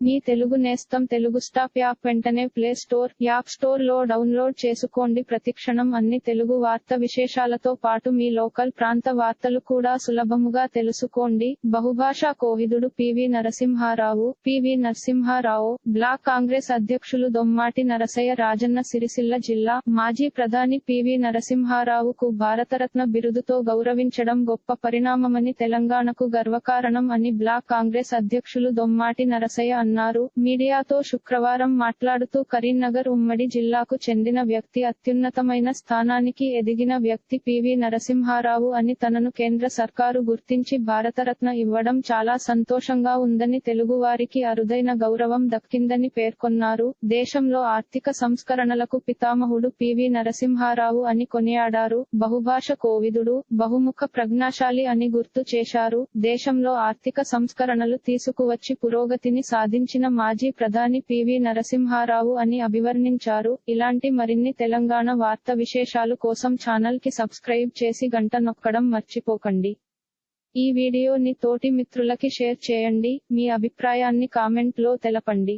మీ తెలుగు నేస్తం Telugu stop app వెంటనే play store, app store లో డౌన్లోడ్ చేసుకోండి. ప్రతిక్షణం అన్ని తెలుగు వార్త విశేషాలతో పాటు మీ లోకల్ ప్రాంత వార్తలు కూడా సులభముగా తెలుసుకోండి. బహుభాషా కోవిదుడు పివి నరసింహారావు బ్లాక్ కాంగ్రెస్ అధ్యక్షులు దొమ్మాటి నరసయ్య రాజన్న సిరిసిల్ల జిల్లా మాజీ ప్రధాని పివి నరసింహారావుకు భారతరత్న బిరుదుతో గౌరవించడం గొప్ప పరిణామమని, తెలంగాణకు గర్వకారణం అని బ్లాక్ కాంగ్రెస్ అధ్యక్షులు దొమ్మాటి నరసయ్య అన్నారు. మీడియాతో శుక్రవారం మాట్లాడుతూ కరీంనగర్ ఉమ్మడి జిల్లాకు చెందిన వ్యక్తి, అత్యున్నతమైన స్థానానికి ఎదిగిన వ్యక్తి పివి నరసింహారావు అని, తనను కేంద్ర సర్కారు గుర్తించి భారతరత్న ఇవ్వడం చాలా సంతోషంగా ఉందని, తెలుగువారికి అరుదైన గౌరవం దక్కిందని పేర్కొన్నారు. దేశంలో ఆర్థిక సంస్కరణలకు పితామహుడు పివి నరసింహారావు అని కొనియాడారు. బహుభాష కోవిదుడు, బహుముఖ ప్రజ్ఞాశాలి అని గుర్తు చేశారు. దేశంలో ఆర్థిక సంస్కరణలు తీసుకువచ్చి పురోగతిని సాధించిన మాజీ ప్రధాని పివి నరసింహారావు అని అభివర్ణించారు. ఇలాంటి మరిన్ని తెలంగాణ వార్త విశేషాలు కోసం ఛానల్ కి సబ్స్క్రైబ్ చేసి గంట నొక్కడం మర్చిపోకండి. ఈ వీడియోని తోటి మిత్రులకి షేర్ చేయండి. మీ అభిప్రాయాన్ని కామెంట్ లో తెలపండి.